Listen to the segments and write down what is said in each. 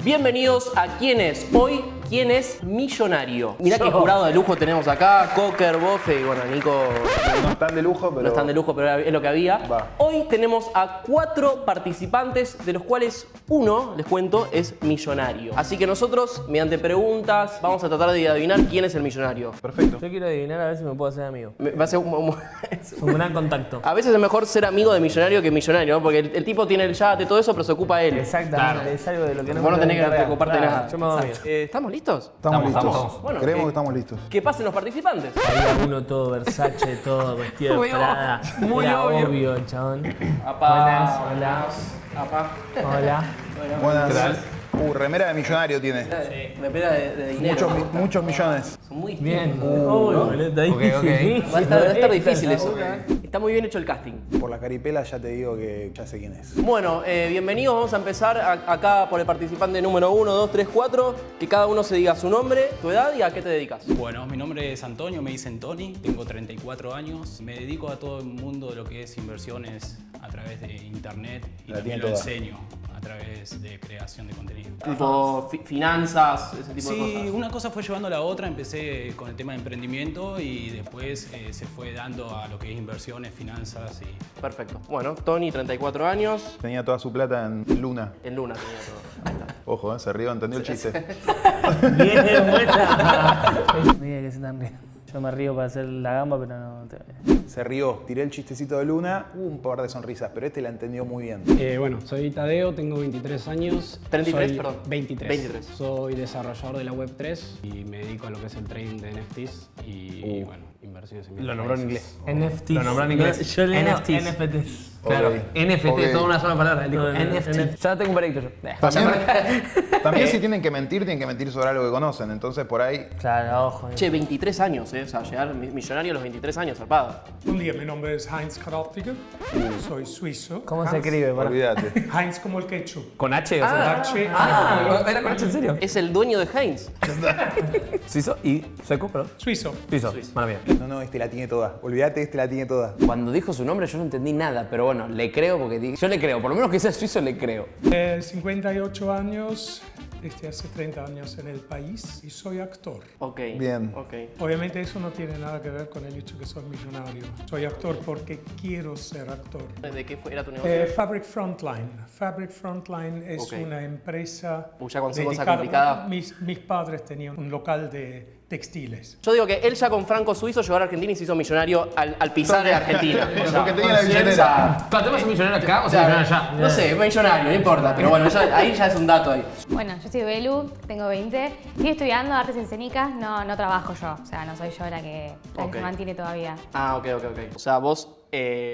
Bienvenidos a ¿Quién es? Hoy, ¿quién es millonario? Mirá qué jurado de lujo tenemos acá. Cocker, Bofe y bueno, Nico. No están de lujo, pero... No están de lujo, pero es lo que había. Va. Hoy tenemos a 4 participantes, de los cuales uno, les cuento, es millonario. Así que nosotros, mediante preguntas, vamos a tratar de adivinar quién es el millonario. Perfecto. Yo quiero adivinar a ver si me puedo hacer amigo. Va a ser Un gran contacto. A veces es mejor ser amigo de millonario que millonario, ¿no? Porque el tipo tiene el yate y todo eso, pero se ocupa él. Exactamente, es algo de lo que no Vos no me tenés que encargar. ocuparte de Claro, nada. Yo me hago amigo. Exacto. ¿Estamos listos? Estamos listos. estamos. Bueno, Creemos que- que estamos listos. Que pasen los participantes. Había uno todo Versace, todo vestido Muy de Prada. muy Era obvio. obvio, el chabón. Apá. Buenas, hola. Apá. Hola. Buenas. Remera de millonario tiene. Remera de dinero. Muchos millones. Son muy Bien. distintos. Uy, boludo, está difícil. Va a estar difícil eso. Está muy bien hecho el casting. Por la caripela ya te digo que ya sé quién es. Bueno, bienvenidos. Vamos a empezar acá por el participante número 1, 2, 3, 4. Que cada uno se diga su nombre, tu edad y a qué te dedicas. Bueno, mi nombre es Antonio, me dicen Tony, tengo 34 años, me dedico a todo el mundo de lo que es inversiones a través de internet y La también tiene lo toda. enseño a través de creación de contenido. Tipo finanzas, ese tipo de Sí, cosas. una cosa fue llevando a la otra, empecé con el tema de emprendimiento y después se fue dando a lo que es inversiones, finanzas y... Perfecto. Bueno, Tony, 34 años. Tenía toda su plata en Luna. En Luna tenía todo. Ahí está. Ojo, se rió, entendió el chiste. Bien, buena. Mira que se están riendo. Yo me río para hacer la gamba, pero no te... Se rió, tiré el chistecito de Luna, hubo un par de sonrisas, pero este la entendió muy bien. Bueno, soy Tadeo, tengo 23 años. 33, Soy perdón. 23. 23. Soy desarrollador de la Web3 y me dedico a lo que es el trading de NFTs y bueno, inversiones en Lo nombró en inglés. NFTs. Lo nombró en inglés. Yo leo NFTs. NFTs. Claro, Ok. NFT, Ok. toda una sola palabra. Él dijo No, NFT. Ya tengo un veredicto yo. También si tienen que mentir sobre algo que conocen. Entonces por ahí, Claro, ojo. Che, 23 años, O sea, llegar millonario a los 23 años, zarpado. Buen día, mi nombre es Heinz Karoptiger, soy suizo. ¿Cómo se Heinz- escribe? Pará. olvídate. Heinz como el ketchup. ¿Con H? O sea, H, ¿era con H en serio? Es el dueño de Heinz. Suizo y sueco, perdón. suizo. Suizo, mala mía. No, este la tiene toda. Olvídate, este la tiene toda. Cuando dijo su nombre yo no entendí nada, pero bueno, le creo porque yo le creo, por lo menos que sea suizo le creo. 58 años, desde hace 30 años en el país y soy actor. Ok. Bien. Ok. Obviamente eso no tiene nada que ver con el hecho que soy millonario. Soy actor porque quiero ser actor. ¿De qué era tu negocio? Fabric Frontline. Fabric Frontline es Ok. una empresa Ya con esa cosa dedicada- complicada. Mis padres tenían un local de textiles. Yo digo que él ya con franco suizo llegó a la Argentina y se hizo millonario al pisar de Argentina. O sea, Porque tenía la o billetera. sea, ¿Tú tenemos un millonario acá o o sea, sea, millonario allá? no sé, millonario, no importa. Pero bueno, ahí ya es un dato ahí. Bueno, yo soy Belu, tengo 20. Estoy estudiando artes escénicas, no trabajo yo. O sea, no soy yo la que Ok. se mantiene todavía. Ah, ok. O sea, vos.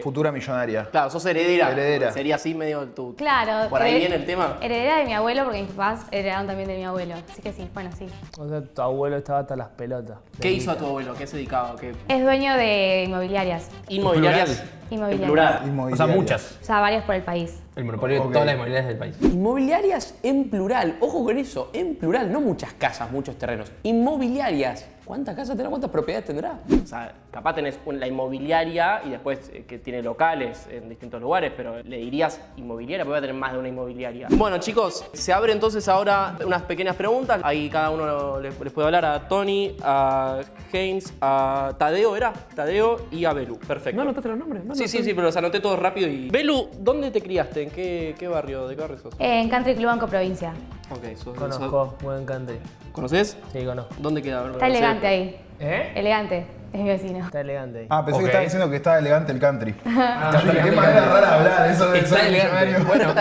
Futura millonaria. Claro, sos heredera. Heredera. Sería así medio tu. Claro. Por ahí viene el tema. Heredera de mi abuelo, porque mis papás heredaron también de mi abuelo. Así que sí, bueno, sí. O sea, tu abuelo estaba hasta las pelotas. ¿Qué hizo a tu abuelo? ¿Qué se dedicaba? ¿Qué? Es dueño de inmobiliarias. Inmobiliarias. Inmobiliarias. En plural. O sea, Inmobiliaria. muchas. O sea, varias por el país. El monopolio de Ok. todas las inmobiliarias del país. Inmobiliarias en plural, ojo con eso, en plural, no muchas casas, muchos terrenos. Inmobiliarias. ¿Cuántas casas tendrá? ¿Cuántas propiedades tendrá? O sea, capaz tenés la inmobiliaria y después que tiene locales en distintos lugares, pero le dirías inmobiliaria, porque va a tener más de una inmobiliaria. Bueno, chicos, se abre entonces ahora unas pequeñas preguntas. Ahí cada uno les puede hablar a Tony, a Heinz, a Tadeo, ¿era? Tadeo y a Belu. Perfecto. ¿No anotaste los nombres? No, Sí, pero los anoté todos rápido y... Belu, ¿dónde te criaste? ¿En qué barrio? ¿De qué barrio sos? En Country Club Banco Provincia. Ok, Conozco, buen country. ¿Conoces? Sí, conozco. ¿Dónde queda? A ver, Está no sé. elegante ahí. ¿Eh? Elegante, es mi vecino. Está elegante ahí. Ah, pensé Ok. que estaba diciendo que estaba elegante el country. Yo dije, qué manera rara de hablar, eso de Está ser elegante. millonario. Bueno,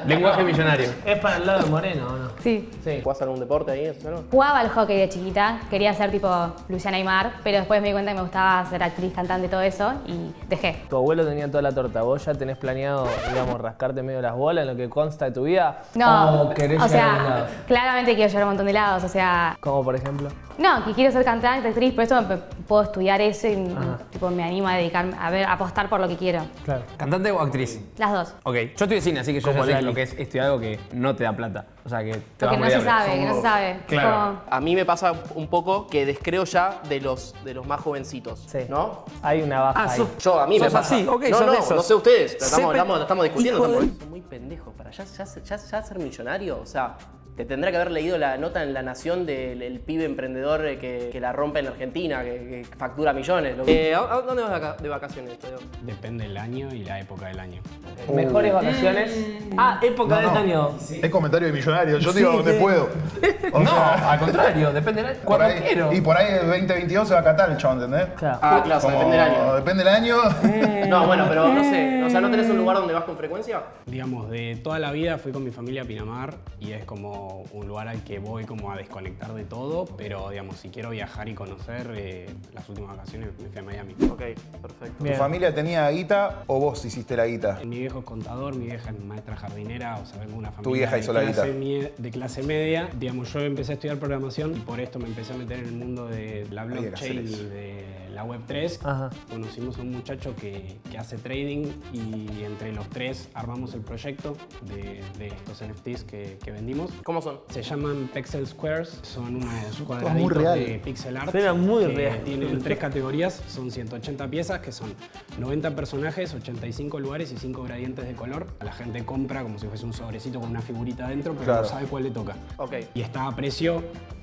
lenguaje millonario. ¿Es para el lado de Moreno o no? Sí. Sí. ¿Jugás algún deporte ahí? ¿Eso no? Jugaba al hockey de chiquita, quería ser tipo Luciana Aymar, pero después me di cuenta que me gustaba ser actriz, cantante, todo eso y dejé. Tu abuelo tenía toda la torta. ¿Vos ya tenés planeado, digamos, rascarte medio las bolas en lo que consta de tu vida? No, ¿O querés o llegar a algún sea, lado? claramente quiero llegar a un montón de lados, o sea, Como por ejemplo. no, que quiero ser cantante, actriz, por eso puedo estudiar eso y tipo, me animo a dedicarme, a apostar por lo que quiero. Claro. ¿Cantante o actriz? Las dos. Ok, yo estudié cine, así que yo ya sé lo que es estudiar algo que no te da plata. O sea, que te Porque vas a no morir se de hambre. sabe, que no se sabe. Claro. Como- A mí me pasa un poco que descreo ya de los más jovenciatos, Sí. ¿no? Hay una baja ahí. Yo, a mí me Sos pasa. así, ok, no, sos no, de esos. no sé ustedes, Sepa- estamos discutiendo. hijo de- Son muy pendejos para ya ser millonario, o sea, te tendrá que haber leído la nota en La Nación del pibe emprendedor que la rompe en Argentina, que factura millones. ¿A dónde vas de vacaciones, Teo? Depende del año y la época del año. Mejores vacaciones. Época del año. Es comentario de millonario, yo digo donde puedo. O No, sea, al contrario, depende del año. por Cuando ahí- quiero. Y por ahí el 2022 se va a catar el chabón, ¿entendés? Claro. Ah, claro, Como depende del año. Depende del año. No, bueno, pero no sé, o sea, ¿no tenés un lugar donde vas con frecuencia? Digamos, de toda la vida fui con mi familia a Pinamar y es como un lugar al que voy como a desconectar de todo, pero digamos, si quiero viajar y conocer, las últimas vacaciones me fui a Miami. Ok, perfecto. ¿Tu Bien. familia tenía guita o vos hiciste la guita? Mi viejo es contador, mi vieja es maestra jardinera, o sea, vengo de una familia Tu vieja hizo la guita. de clase media. Digamos, yo empecé a estudiar programación y por esto me empecé a meter en el mundo de la Había que hacer blockchain y eso. de la Web3. Ajá. Conocimos a un muchacho que hace trading y entre los tres armamos el proyecto de estos NFTs que vendimos. ¿Cómo son? Se llaman Pixel Squares, son unos muy cuadraditos reales. de pixel art. Suena muy que real. Tienen 3 categorías, son 180 piezas, que son 90 personajes, 85 lugares y 5 gradientes de color. La gente compra como si fuese un sobrecito con una figurita adentro, pero Claro. no sabe cuál le toca. Ok. Y está a precio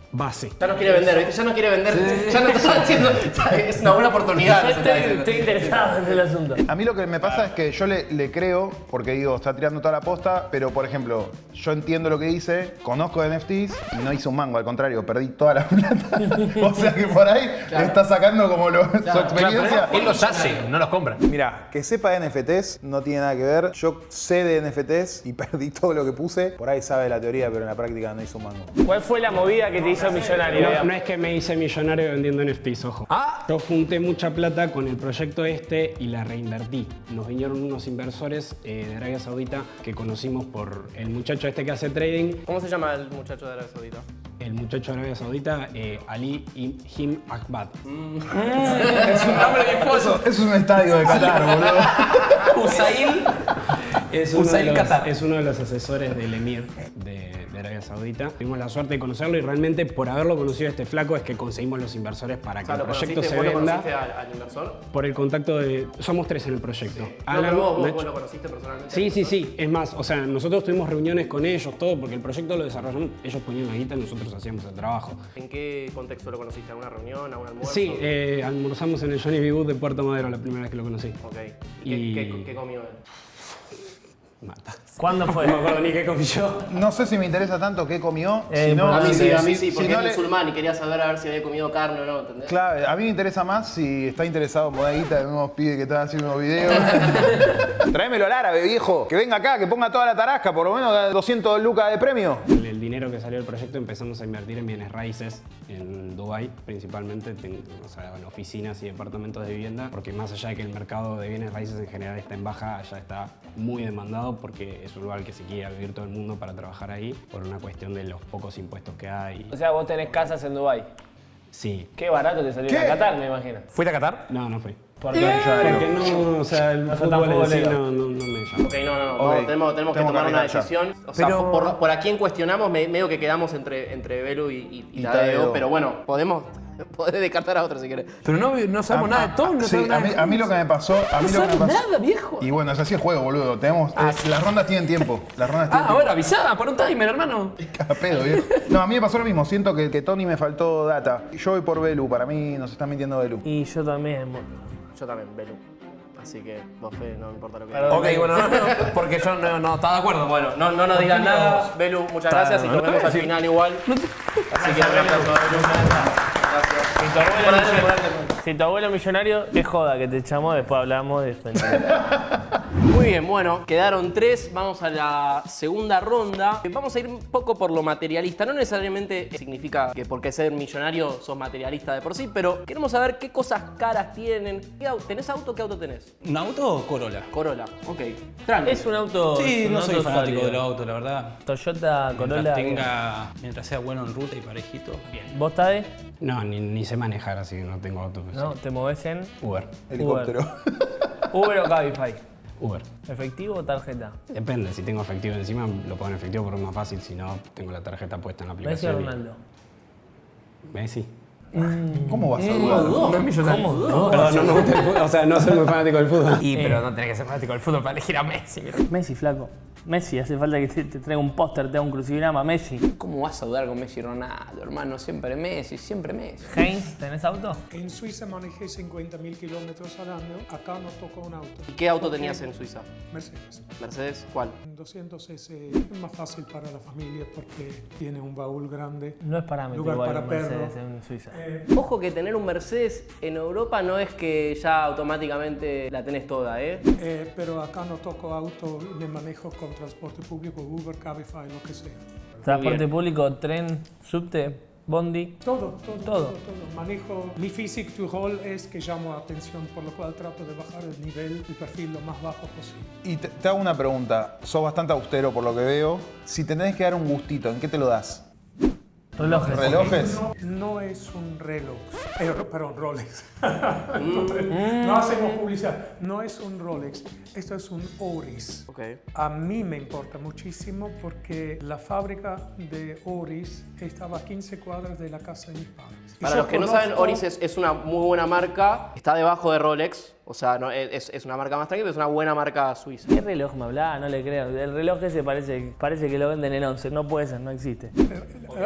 base. Ya nos quiere vender, ¿viste? Ya nos quiere vender. Ya nos está haciendo. Es una buena oportunidad. nos está diciendo. Estoy interesado en el asunto. A mí lo que me pasa es que yo le creo, porque digo, está tirando toda la posta, pero por ejemplo, yo entiendo lo que dice, conozco de NFTs y no hice un mango, al contrario, perdí toda la plata. O sea que por ahí está sacando como su experiencia. Él los hace, no los compra. Mira, que sepa de NFTs no tiene nada que ver. Yo sé de NFTs y perdí todo lo que puse. Por ahí sabe la teoría, pero en la práctica no hizo un mango. ¿Cuál fue la movida que te hizo millonario? No es que me hice millonario vendiendo NFTs, ojo. Yo junté mucha plata con el proyecto este y la reinvertí. Nos vinieron unos inversores de Arabia Saudita que conocimos por el muchacho este que hace trading. ¿Cómo se llama el muchacho de Arabia Saudita? El muchacho de Arabia Saudita, Ali Him Akbad. Es un nombre de esposo. Eso es un estadio de Qatar, boludo. Usail. Es Usail Qatar. es uno de los asesores del emir de Arabia Saudita. Tuvimos la suerte de conocerlo y realmente por haberlo conocido a este flaco es que conseguimos los inversores para que el proyecto se ¿Vos lo venda. conociste al inversor? Por el contacto de... Somos 3 en el proyecto. No, Alan, pero vos Nacho. lo conociste personalmente. Sí. Es más, o sea, nosotros tuvimos reuniones con ellos, todo, porque el proyecto lo desarrollamos, ellos ponían la guita y nosotros hacíamos el trabajo. ¿En qué contexto lo conociste? ¿Alguna reunión? ¿Algún almuerzo? Sí, almorzamos en el Johnny B. Good de Puerto Madero la primera vez que lo conocí. Ok. Y- ¿Y qué comió él? Mata. ¿Cuándo fue? No me acuerdo ni qué comí yo. No sé si me interesa tanto qué comió. Eh, si no, A mí sí, si porque no es le- musulmán y quería saber a ver si había comido carne o no, ¿entendés? Claro, a mí me interesa más si está interesado en poner guita de unos pibes que están haciendo unos videos. Tráemelo al árabe, viejo. Que venga acá, que ponga toda la tarasca, por lo menos 200 lucas de premio. El dinero que salió del proyecto empezamos a invertir en bienes raíces en Dubái, principalmente, o sea, en oficinas y departamentos de vivienda, porque más allá de que el mercado de bienes raíces en general está en baja, allá está muy demandado porque es un lugar que se quiere vivir todo el mundo para trabajar ahí, por una cuestión de los pocos impuestos que hay. O sea, vos tenés casas en Dubái. Sí. Qué barato te salió ¿Qué? ir a Qatar, me imagino. ¿Fuiste a Qatar? No, no fui. ¿Por qué? Porque no, o sea, el sos tan fútbol en sí futbolero. no me llama. Ok, no, Ok, tenemos que tengo que tomar una arreglar ya. decisión. O sea, Pero- por a quién cuestionamos, medio que quedamos entre Belu y Tadeo. Tadeo, pero bueno, podés descartar a otro si querés. Pero no sabemos nada de todo. No Sí, sabemos nada de a mí lo que me pasó. A mí No lo que me sabes pasó. nada, viejo. Y bueno, es así el juego, boludo. Tenemos, las rondas tienen tiempo. Las rondas tienen Bueno, avisá, pon un timer, hermano. tiempo. A pedo, viejo. No, a mí me pasó lo mismo. Siento que Tony me faltó data. Yo voy por Belu. Para mí nos están mintiendo Belu. Y yo también. Yo también, Belu. Así que vos, Fe, no me importa lo que Perdón. Ok, bueno, no, porque yo no estaba de acuerdo. Bueno, no nos digas nada. Belu, muchas gracias y nos vemos al final igual. Así que un aplauso a Belu. Gracias. Si tu abuelo millonario, es joda que te llamó, después hablamos de esto. Muy bien, bueno, quedaron 3, vamos a la segunda ronda. Vamos a ir un poco por lo materialista, no necesariamente significa que porque ser millonario sos materialista de por sí, pero queremos saber qué cosas caras tienen. ¿Tenés auto? ¿Qué auto tenés? ¿Un auto o Corolla? Corolla, ok. Tranqui. Es un auto. Sí, es un no soy auto fanático sólido. de los autos, la verdad. Toyota Corolla. Mientras sea bueno en ruta y parejito, bien. ¿Vos, Tade? No, ni sé manejar, así que no tengo auto. No, te movés en Uber. Helicóptero. Uber o Cabify. Uber. ¿Efectivo o tarjeta? Depende, si tengo efectivo encima lo pongo en efectivo porque es más fácil, si no tengo la tarjeta puesta en la Messi o aplicación. Ronaldo. Messi. ¿Cómo vas a dudar? No es millonario. ¿Cómo dos? Perdón, no me gusta el fútbol, o sea, no soy muy fanático del fútbol. Pero no tenés que ser fanático del fútbol para elegir a Messi. Messi, flaco. Messi, hace falta que te traiga un póster, te haga un crucigrama, Messi. ¿Cómo vas a dudar con Messi y Ronaldo, hermano? Siempre Messi, siempre Messi. Heinz, ¿tenés auto? En Suiza manejé 50.000 kilómetros al año. Acá no toco un auto. ¿Y qué auto tenías en Suiza? Mercedes. ¿Mercedes? ¿Cuál? 200 cc es más fácil para la familia porque tiene un baúl grande. No es parámetro Lugar igual para un Mercedes perro. en Suiza. Ojo que tener un Mercedes en Europa no es que ya automáticamente la tenés toda, ¿eh? Pero acá no toco auto y me manejo con transporte público, Uber, Cabify, lo que sea. Transporte público, tren, subte, bondi. Todo. Manejo. Mi physique to roll es que llamo atención, por lo cual trato de bajar el nivel, el perfil lo más bajo posible. Y te hago una pregunta. Sos bastante austero por lo que veo. Si tenés que dar un gustito, ¿en qué te lo das? Relojes. ¿Relojes? No es un reloj, perdón, Rolex. No hacemos publicidad. No es un Rolex, esto es un Oris. Ok. A mí me importa muchísimo porque la fábrica de Oris estaba a 15 cuadras de la casa de mis padres. Y Para yo los que no saben, Oris es una muy buena marca. Está debajo de Rolex. O sea, no, es una marca más tranquila, pero es una buena marca suiza. ¿Qué reloj me hablaba? No le creo. El reloj ese parece que lo venden en 11. No puede ser, no existe.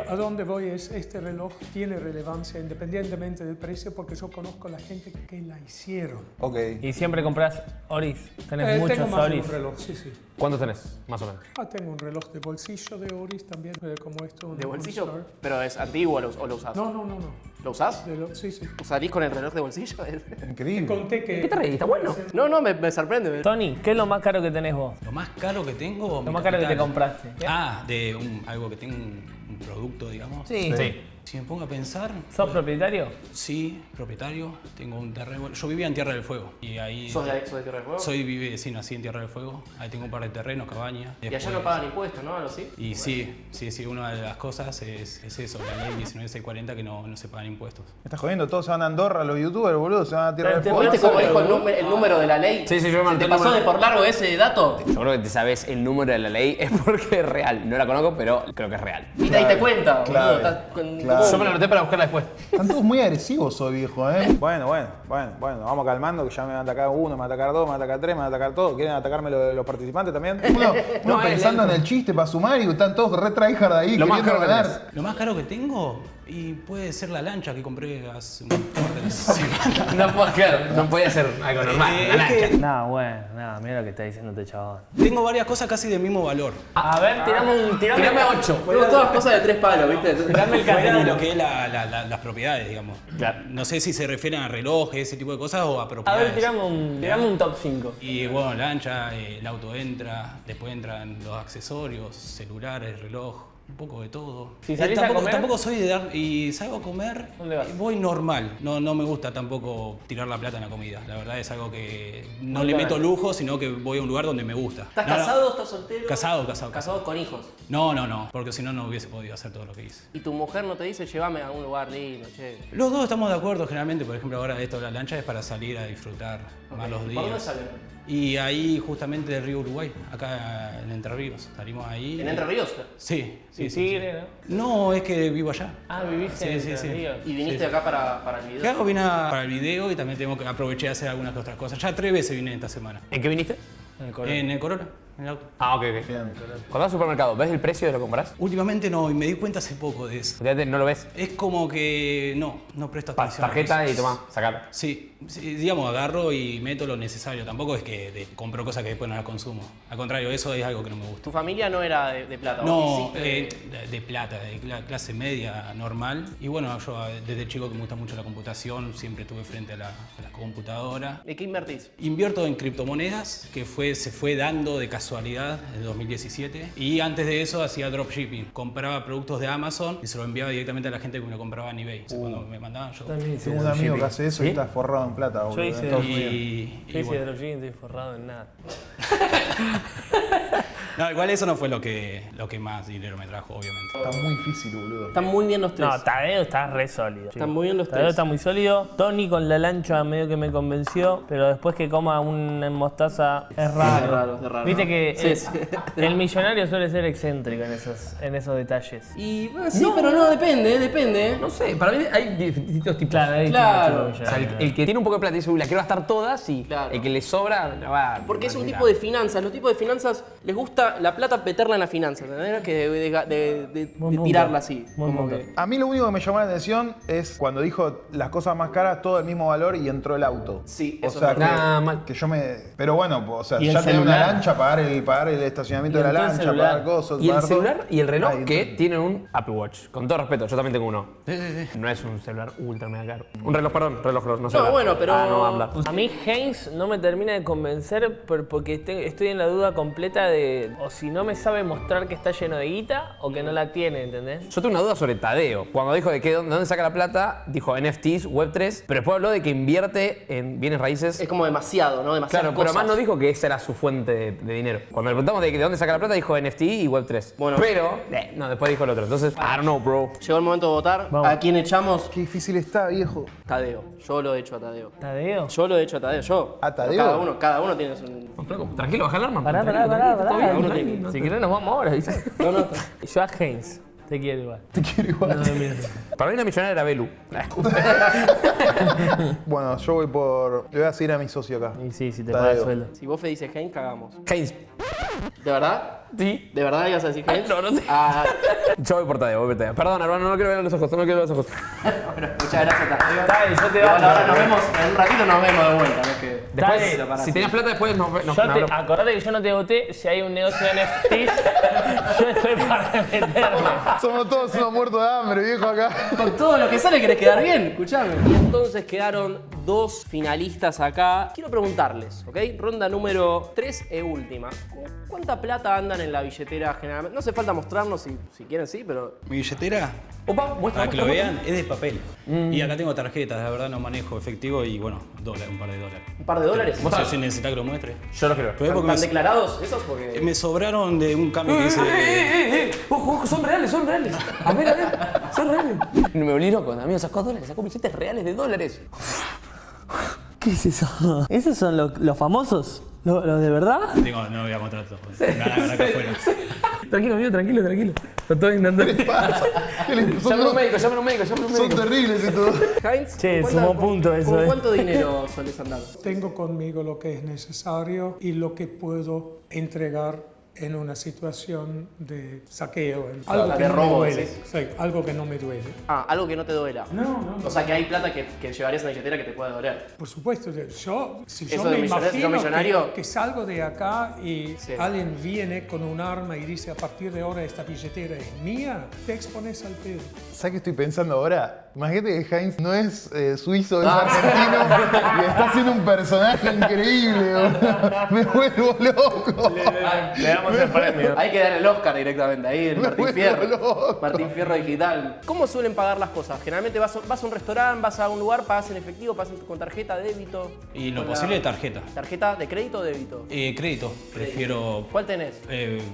A dónde voy es, este reloj tiene relevancia independientemente del precio porque yo conozco a la gente que la hicieron. Ok. ¿Y siempre compras Oris? ¿Tenés Tengo muchos más de Oris? un reloj, sí. ¿Cuántos tenés, más o menos? Tengo un reloj de bolsillo de Oris también, como esto. ¿De un bolsillo? Star. ¿Pero es antiguo o lo usás? No. ¿Lo usás? Sí. ¿Salís con el reloj de bolsillo? Increíble. Conté que... ¿Qué te reís? ¿Está bueno? No, me sorprende. Tony, ¿qué es lo más caro que tenés vos? Lo más caro que tengo. Lo más caro que te compraste. De algo que tengo un producto, digamos. Sí. Si me pongo a pensar. ¿Sos propietario? Sí, propietario. Tengo un terreno. Yo vivía en Tierra del Fuego. Y ahí. ¿Sos de Tierra del Fuego? Sí, nací en Tierra del Fuego. Ahí tengo un par de terrenos, cabañas. Y allá no pagan impuestos, ¿no? ¿Algo así? Y sí, una de las cosas es eso, la ley 19640 que no se pagan impuestos. ¿Me estás jodiendo? Todos se van a Andorra, los youtubers, boludo. Se van a Tierra del Fuego. ¿Viste cómo dijo el número de la ley? Sí, yo me ¿Se anoté te el pasó número. de por largo ese dato? Yo creo que te sabes el número de la ley es porque es real. No la conozco, pero creo que es real. Y te diste cuenta, boludo. Clave. Estás con- Clave. Yo me lo anoté para buscarla después. Están todos muy agresivos hoy, viejo, ¿eh? Bueno, vamos calmando, que ya me van a atacar uno, me van a atacar dos, me van a atacar tres, me van a atacar todo. ¿Quieren atacarme los participantes también? Uno pensando en el chiste para sumar y están todos re tryhard ahí, Lo más queriendo caro que ganar. Lo más caro que tengo, y puede ser la lancha que compré hace un par de semanas. No puedo creer, no podía ser algo normal. Es Una lancha. que Mira lo que está diciendo este chabón. tengo varias cosas casi del mismo valor. A ver, tirame 8. Tengo todas cosas de 3 palos, ¿viste? Tirame el Fuera de camerino. lo que es las propiedades, digamos. No sé si se refieren a relojes, ese tipo de cosas, o a A propiedades. ver, tirame un top 5. Y bueno, lancha, el auto entra, después entran los accesorios, celulares, reloj, un poco de todo. Si salís a tampoco, comer- tampoco soy de dar. Y salgo a comer, ¿Dónde vas? voy normal. No me gusta tampoco tirar la plata en la comida. La verdad es algo que no Muy le bien. meto lujo, sino que voy a un lugar donde me gusta. ¿Estás No, no. casado? ¿Estás soltero? Casado. ¿Casado con hijos? No, porque si no, no hubiese podido hacer todo lo que hice. ¿Y tu mujer no te dice llévame a un lugar lindo, che? Los dos estamos de acuerdo generalmente, por ejemplo, ahora esto de la lancha es para salir a disfrutar más los ¿Por dónde días. salen? Y ahí justamente del río Uruguay, acá en Entre Ríos. Salimos ahí. ¿En Entre Ríos? Sí. Tigre, ¿no? No, es que vivo allá. Ah, viviste Sí, en sí. Entre Ríos. ¿Y viniste acá para el video? Claro, vine para el video y también tengo que aproveché a hacer algunas que otras cosas. Ya 3 veces vine esta semana. ¿En qué viniste? En el Corolla. En el Corolla, en el auto. Ah, ok. Cuando vas al supermercado, ¿ves el precio de lo que compras? Últimamente no, y me di cuenta hace poco de eso. ¿No lo ves? Es como que no presto atención. a Tarjeta eso. y toma, sacar. Sí, digamos, agarro y meto lo necesario. Tampoco es que compro cosas que después no las consumo. Al contrario, eso es algo que no me gusta. ¿Tu familia no era de plata? No, ¿Vos hiciste- de plata, de clase media normal. Y bueno, yo desde chico que me gusta mucho la computación, siempre estuve frente a la computadora. ¿De qué invertís? Invierto en criptomonedas, que se fue dando de casualidad en 2017. Y antes de eso hacía dropshipping. Compraba productos de Amazon y se lo enviaba directamente a la gente que me lo compraba en eBay. O sea, cuando me mandaban yo. También hice Tengo un amigo que dropshipping. hace eso y está forrado en plata, boludo. Yo hice en Estados dropshipping. Unidos. Y Yo hice bueno. dropshipping, estoy forrado en nada. No, igual eso no fue lo que más dinero me trajo, obviamente. Está muy difícil, boludo. Están muy bien los tres. No, Tadeo está re sólido. Están muy bien los Tadeo tres. está muy sólido. Tony con la lancha medio que me convenció, pero después que coma una mostaza es raro. Es raro. Viste que Sí, sí. el millonario suele ser excéntrico en esos detalles. Y bueno, sí, pero no, depende. No sé, para mí hay distintos tipos. Claro, hay Claro. distintos O sea, el que tiene un poco de plata y dice, "Uy, la quiero gastar todas", y Claro. el que le sobra, la va a Porque es un tirar. tipo de finanzas. Los tipos de finanzas les gusta plata meterla en la finanza, ¿entendés? Que de Buen punto. tirarla así. Buen como punto. que- A mí lo único que me llamó la atención es cuando dijo las cosas más caras, todo el mismo valor y entró el auto. Sí, o eso sea, es que, verdad. Mal. que yo me. Pero bueno, o sea, ¿Y el ya tener una celular? lancha, pagar el estacionamiento ¿Y de la entonces lancha, el celular? pagar cosas. Y el pagar todo. celular y el reloj Ay, que entonces- tienen un Apple Watch. Con todo respeto, yo también tengo uno. No es un celular ultra mega caro. Un reloj, perdón, reloj, no celular. bueno, pero- Ah, no hablar. A mí Heinz no me termina de convencer porque estoy en la duda completa de o si no me sabe mostrar que está lleno de guita o que no la tiene, ¿entendés? Yo tengo una duda sobre Tadeo. Cuando dijo de dónde saca la plata, dijo NFTs, Web3, pero después habló de que invierte en bienes raíces. Es como demasiado, ¿no? Demasiadas Claro, pero cosas. además no dijo que esa era su fuente de dinero. Cuando le preguntamos de dónde saca la plata, dijo NFT y Web3. Bueno. Pero, no, después dijo el otro. Entonces, I don't know, bro. Llegó el momento de votar. Vamos. ¿A quién echamos? Qué difícil está, viejo. Tadeo. Yo lo he hecho a Tadeo. ¿Tadeo? Yo lo he hecho a Tadeo, yo. ¿A Tadeo? Cada uno tiene su... Tranquilo, baja el arma. Pará. Cada uno tiene... Si querés nos vamos ahora, ¿viste? No, no, Yo a Heinz. Te quiero igual. Te quiero igual. No, mira. Para mí la millonaria era Belu. Bueno, yo voy por. Le voy a seguir a mi socio acá. Y sí, si te Tadeo. paga el sueldo. Si vos Fe dices Heinz, cagamos. Heinz. ¿De verdad? Sí. ¿De verdad ibas a decir Heinz? No, no sé. Ah, Yo voy por Tadeo. Perdón, hermano, no quiero ver los ojos, no quiero ver los ojos. bueno, muchas gracias, Tadeo. Dale, yo te Igual ahora nos vemos, en un ratito nos vemos de vuelta, ¿no? Es que... Después, Dale. si tenías plata, después nos Acordate que yo no te voté. Si hay un negocio de NFTs, yo estoy para meterme. Somos todos unos muertos de hambre, viejo, acá. Con todo lo que sale querés quedar bien, escuchame. Y entonces quedaron 2 finalistas acá. Quiero preguntarles, ¿ok? Ronda número 3 e última. ¿Cuánta plata andan en la billetera generalmente? No hace falta mostrarnos si quieren, sí, pero... Mi billetera, Opa, muestra. para que lo vean, es de papel. Y acá tengo tarjetas, la verdad no manejo efectivo y bueno, un par de dólares. ¿Un par de dólares? No sé si necesita que lo muestre. Yo los quiero ver. Pero es porque ¿Están declarados esos? Porque... me sobraron de un cambio que hice. Ojo, son reales. A ver, son reales. No me volví loco, amigo, sacó dólares, sacó billetes reales de dólares. ¿Qué es eso? ¿Esos son los famosos? ¿Los de verdad? Digo, no voy a mostrar todo. Ganan acá afuera. Tranquilo, amigo, tranquilo. Lo estoy intentando. ¿Qué le- Llamen a un médico. Son terribles y todo. Heinz, Che, ¿con sumó punto eso, ¿con eh. cuánto dinero solés andar? Tengo conmigo lo que es necesario y lo que puedo entregar en una situación de saqueo. Algo de que no robo, me duele. decís. Sí, algo que no me duele. Ah, algo que no te duela. No. O sea, que hay plata que llevarías en la billetera que te puede doler. Por supuesto, si Eso yo de me millonario, imagino millonario. que salgo de acá y Sí. alguien viene con un arma y dice a partir de ahora esta billetera es mía, te expones al pedo. ¿Sabes qué estoy pensando ahora? Imagínate que Heinz no es suizo, es argentino y está haciendo un personaje increíble, boludo. Me vuelvo loco. Le damos el premio. Hay que dar el Oscar directamente, ahí el Martín vuelvo Fierro. loco. Martín Fierro digital. ¿Cómo suelen pagar las cosas? Generalmente vas a un restaurante, vas a un lugar, pagas en efectivo, pagas con tarjeta, débito. Y lo con posible la- tarjeta. ¿Tarjeta de crédito o débito? Crédito, prefiero ¿Cuál tenés?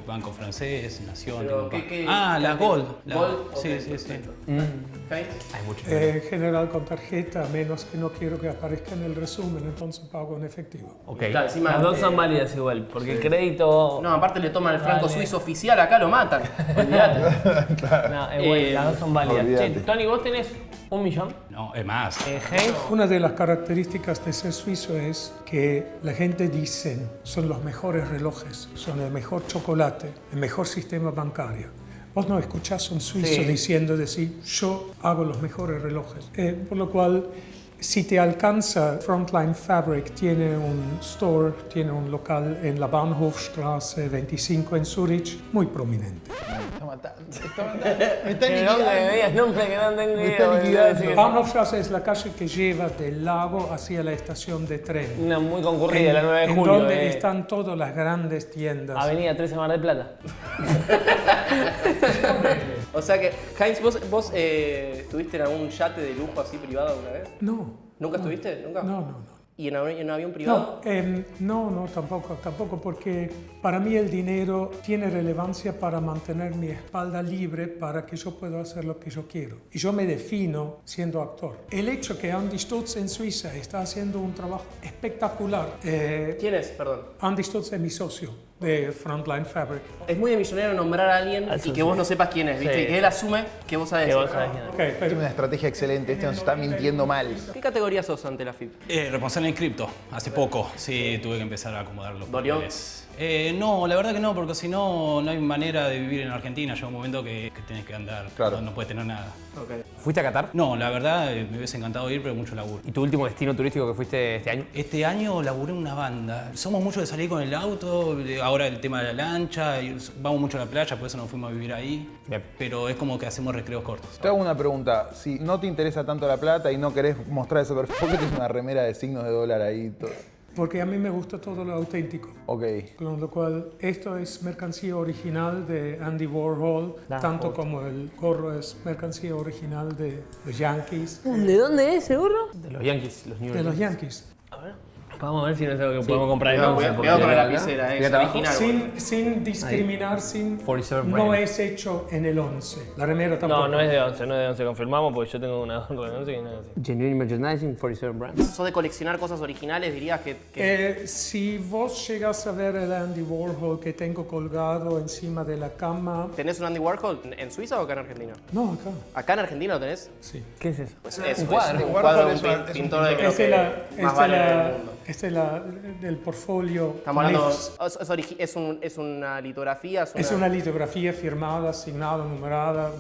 Banco Francés, Nación. Pero, tengo ¿qué- la qué- Gold. Gold, Sí, ok, sí. perfecto. Heinz. En general con tarjeta, a menos que no quiero que aparezca en el resumen, entonces pago en efectivo. Ok. Claro, encima, Las dos son válidas igual, porque el crédito. No, aparte le toman el franco Vale. suizo oficial, acá lo matan. Olvídate. No, es bueno, las dos son válidas. olvídate. Che, Tony, vos tenés 1 millón. No, es más. Heinz, Una de las características de ser suizo es que la gente dice son los mejores relojes, son el mejor chocolate, el mejor sistema bancario. Vos no escuchás a un suizo diciendo decir yo hago los mejores relojes. Por lo cual, si te alcanza, Frontline Fabric tiene un store, tiene un local en la Bahnhofstraße 25 en Zurich, muy prominente. Me está el nombre me digas nombre que no tengo Me idea. está boludo, liquidando. así que- Bahnhofstraße es la calle que lleva del lago hacia la estación de tren. Una muy concurrida, la 9 de en julio. donde están todas las grandes tiendas. Avenida 13 Mar del Plata. O sea que, Heinz, ¿vos estuviste en algún yate de lujo así privado alguna vez? No. ¿Nunca estuviste? ¿Nunca? No. ¿Y en un avión privado? No, tampoco, porque para mí el dinero tiene relevancia para mantener mi espalda libre para que yo pueda hacer lo que yo quiero. Y yo me defino siendo actor. El hecho que Andy Stutz en Suiza está haciendo un trabajo espectacular. ¿Quién es? Perdón. Andy Stutz es mi socio de Frontline Fabric. Es muy de millonario nombrar a alguien y que vos no sepas quién es, ¿viste? Sí. Y que él asume que vos sabés. Que vos sabés quién es. Ok, Tiene pero una estrategia excelente, este nos está mintiendo mal. ¿Qué categoría sos ante la FIP? Responsable en cripto, hace poco. Sí, tuve que empezar a acomodar los ¿Dolió? papeles. No, la verdad que no, porque si no, no hay manera de vivir en Argentina. Llega un momento que tenés que andar, Claro. no puedes tener nada. ¿Fuiste a Qatar? No, la verdad me hubiese encantado ir, pero mucho laburo. ¿Y tu último destino turístico que fuiste este año? Este año laburé en una banda. Somos muchos de salir con el auto, ahora el tema de la lancha, y vamos mucho a la playa, por eso nos fuimos a vivir ahí. Bien. Pero es como que hacemos recreos cortos. Te hago una pregunta. Si no te interesa tanto la plata y no querés mostrar ese perfil, ¿por qué tienes una remera de signos de dólar ahí y todo? Porque a mí me gusta todo lo auténtico. Ok. Con lo cual, esto es mercancía original de Andy Warhol, tanto como el gorro es mercancía original de los Yankees. ¿De dónde es ese gorro? De los Yankees, los New De York. los Yankees. Vamos a ver si no es algo que podemos comprar en Cuidado, once, cuidado, porque- cuidado con la ¿verdad? lapicera, es Fíjate abajo. original. boludo. Sin discriminar, sin, 47 no brand. es hecho en el 11. La remera tampoco. No, no es de 11, no es de 11, confirmamos, porque yo tengo una gorra de 11 y no es de 11. Genuine Merchandising, 47 Brands. ¿Sos de coleccionar cosas originales? Dirías que... Si vos llegas a ver el Andy Warhol que tengo colgado encima de la cama. ¿Tenés un Andy Warhol en Suiza o acá en Argentina? No, acá. ¿Acá en Argentina lo tenés? Sí. ¿Qué es eso? Pues es un cuadro. cuadro de Es un un pintor de creo Este es que la, más vale del mundo. del portfolio. Estamos hablando... Nifs. Es una litografía, Es una litografía firmada, asignada, numerada.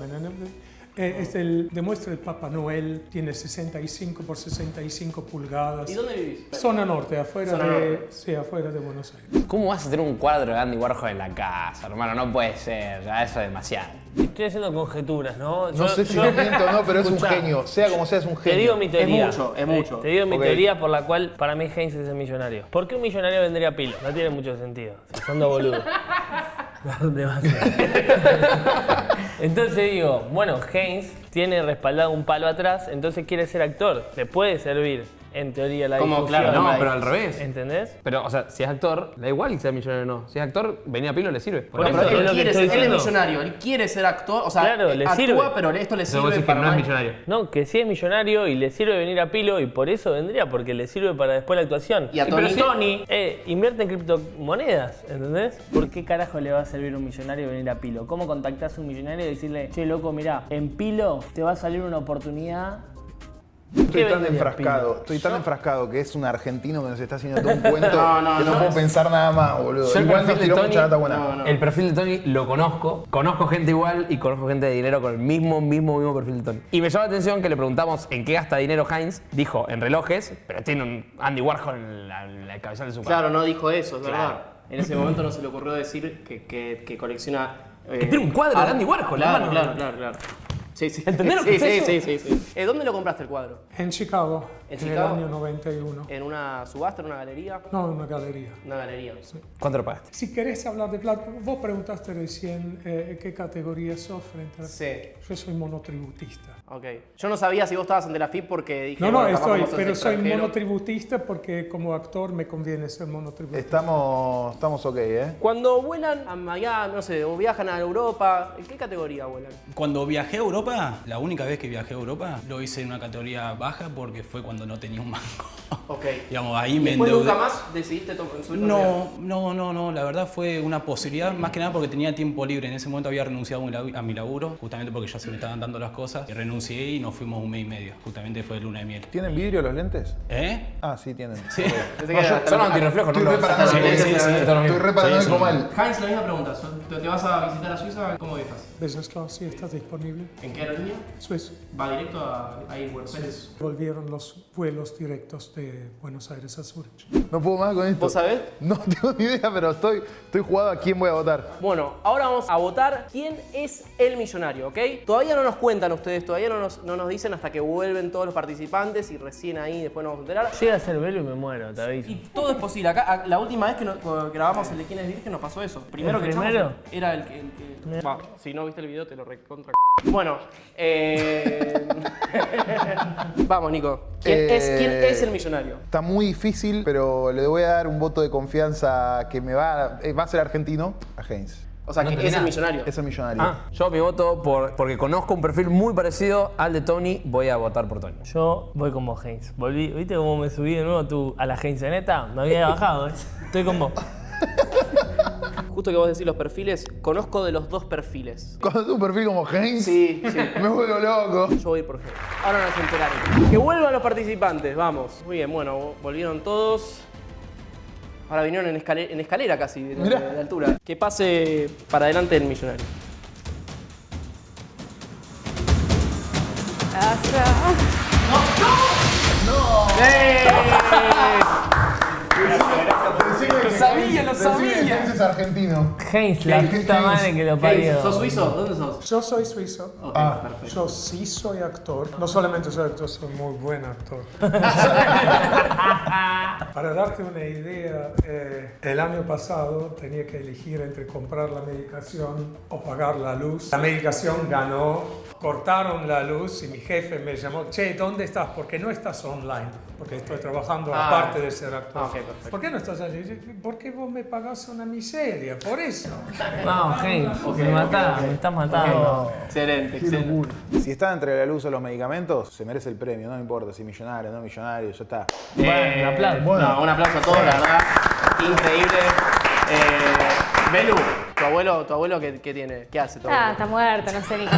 Demuestra el Papá Noel, tiene 65 por 65 pulgadas. ¿Y dónde vivís? Zona norte, afuera, Zona norte. Sí, afuera de Buenos Aires. ¿Cómo vas a tener un cuadro de Andy Warhol en la casa, hermano? No puede ser, ya eso es demasiado. Estoy haciendo conjeturas, ¿no? No sé si me miento o no, pero es un Escuchá, genio. Sea como sea, es un Te genio. digo mi teoría. mucho, es mucho. Te digo mi Ok. teoría por la cual para mí Heinz es el millonario. ¿Por qué un millonario vendría pilo? No tiene mucho sentido. Si son dos boludos. ¿A dónde vas? Entonces digo, bueno, Heinz tiene respaldado un palo atrás, entonces quiere ser actor. Le puede servir, en teoría, la Como, difusión. claro, No, no, pero al revés. ¿Entendés? Pero, o sea, si es actor, da igual que sea millonario o no. Si es actor, venir a pilo le sirve. Por No, eso pero es lo él que quiere estoy ser, él es diciendo. millonario, él quiere ser actor, o sea, Claro, le actúa, sirve. pero esto le Entonces vos sirve decís que para no es más- millonario. No, que sí es millonario y le sirve venir a pilo y por eso vendría, porque le sirve para después la actuación. Y a pero Tony. invierte en criptomonedas, ¿entendés? ¿Por qué carajo le va a servir a un millonario venir a pilo? ¿Cómo contactás a un millonario y decirle, che, loco, mirá, en pilo te va a salir una oportunidad? Estoy ¿Qué tan vendería enfrascado, Pilo? estoy tan enfrascado que es un argentino que nos está haciendo todo un cuento No, que no puedo pensar nada más, boludo. Yo el Igual perfil nos de tiró Tony- mucha data buena. No, no. El perfil de Tony lo conozco. Conozco gente igual y conozco gente de dinero con el mismo perfil de Tony. Y me llama la atención que le preguntamos en qué gasta dinero Heinz. Dijo en relojes, pero tiene un Andy Warhol en la cabezal de su Claro, no dijo eso, es Claro. verdad. En ese momento no se le ocurrió decir que colecciona... Que tiene un cuadro de Andy Warhol, Claro, hermano. claro. Sí, sí. ¿Entendés lo que sí, es sí, eso? sí, sí, sí. ¿Dónde lo compraste el cuadro? En Chicago, ¿En en Chicago? el año 91. ¿En una subasta, en una galería? No, en una galería. Una galería. ¿Cuánto lo pagaste? Si querés hablar de plata, vos preguntaste recién qué categoría sos frente a... Sí. Yo soy monotributista. Ok. Yo no sabía si vos estabas en De la FIP porque dije... No, bueno, capaz estoy, como sos pero soy extranjero. monotributista porque como actor me conviene ser monotributista. Estamos ok, ¿eh? Cuando vuelan a Miami, no sé, o viajan a Europa, ¿en qué categoría vuelan? Cuando viajé a Europa, la única vez que viajé a Europa, lo hice en una categoría baja porque fue cuando no tenía un mango. Ok. Digamos, ahí me Después endeudé. nunca más decidiste subir No, la verdad fue una posibilidad, más que nada porque tenía tiempo libre. En ese momento había renunciado a mi laburo, justamente porque ya se me estaban dando las cosas. Y renuncié y nos fuimos un mes y medio. Justamente fue luna de miel. ¿Tienen vidrio los lentes? ¿Eh? Ah, sí, tienen. Sí. Son antirreflejos, Estoy ¿no? re paranoico. Sí, sí, sí. Estoy re paranoico Sí, mal. Heinz, la misma pregunta. ¿Te vas a visitar a Suiza? ¿Cómo viajas? Business class, sí, está disponible. ¿En qué aerolínea? Suizo. Va directo a Buenos Aires. Volvieron los vuelos directos de Buenos Aires a Zurich. No puedo más con esto. ¿Vos sabés? No tengo ni idea, pero estoy jugado a quién voy a votar. Bueno, ahora vamos a votar quién es el millonario, ¿ok? Todavía no nos cuentan ustedes, todavía no nos dicen hasta que vuelven todos los participantes y recién ahí después nos vamos a enterar. Llega a ser velo y me muero, te aviso. Y todo es posible. Acá, la última vez que grabamos el de quién es virgen nos pasó eso. Primero ¿El que echamos primero? era el que... Va, si no viste el video te lo recontra... Bueno, vamos Nico. ¿Quién es el millonario? Está muy difícil, pero le voy a dar un voto de confianza que va a ser argentino, a Heinz. O sea, No que entendí es el nada. millonario. Es el millonario. Ah, yo mi voto porque conozco un perfil muy parecido al de Tony, voy a votar por Tony. Yo voy con vos, Heinz. Volví, ¿viste cómo me subí de nuevo a la Heinzeneta? Me había bajado, ¿eh? Estoy con vos. Justo que vos decís los perfiles, conozco de los dos perfiles. ¿Conoces un perfil como Heinz? Sí. Me vuelvo loco. Yo voy por G. Ahora nos enteraremos. Que vuelvan los participantes, vamos. Muy bien, bueno, volvieron todos. Ahora vinieron en escalera casi, de altura. Que pase para adelante el millonario. Lo sabía. Ese es argentino. Heinz, la puta madre que lo parió. ¿Sos suizo? ¿Dónde sos? Yo soy suizo. Perfecto. Yo sí soy actor. No solamente soy actor, soy muy buen actor. Para darte una idea, el año pasado tenía que elegir entre comprar la medicación o pagar la luz. La medicación ganó, cortaron la luz y mi jefe me llamó, che, ¿dónde estás? ¿Por qué no estás online? Porque estoy trabajando aparte de ser actor. Ok, perfecto. ¿Por qué no estás allí? Porque vos me pagás una miseria, por eso. No, Heinz, me estás matando. Excelente, excelente. Si está entre la luz o los medicamentos, se merece el premio, no importa si millonario, no millonario, ya está. Bueno, un aplauso. No, un aplauso a todos, la verdad. Increíble. Belu, ¿tu abuelo qué tiene? ¿Qué hace tu abuelo? Está muerto, no sé ni qué.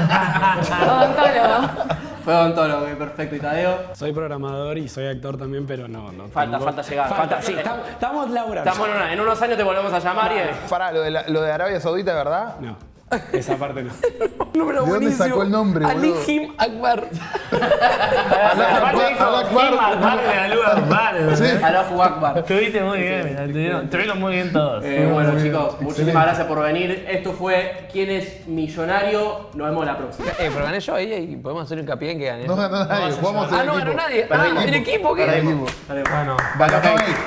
Odontólogo. Fue odontólogo, perfecto. ¿Y Tadeo? Soy programador y soy actor también, pero no. Falta llegar. Sí, Estamos laburando. estamos en unos años te volvemos a llamar y... Pará, lo de Arabia Saudita, ¿verdad? No, esa parte no. Número ¿De dónde sacó el nombre, Ali boludo? Him Akbar. Allahu Akbar. Estuviste muy bien, estuvieron muy bien todos. Bueno, chicos, muchísimas gracias por venir. Esto fue ¿Quién es millonario? Nos vemos la próxima. Pero gané yo ahí y podemos hacer hincapié en que gané. No ganó nadie, jugamos No ganó nadie. ¿El equipo qué? Perdimos. Bueno. Ganó Hayes.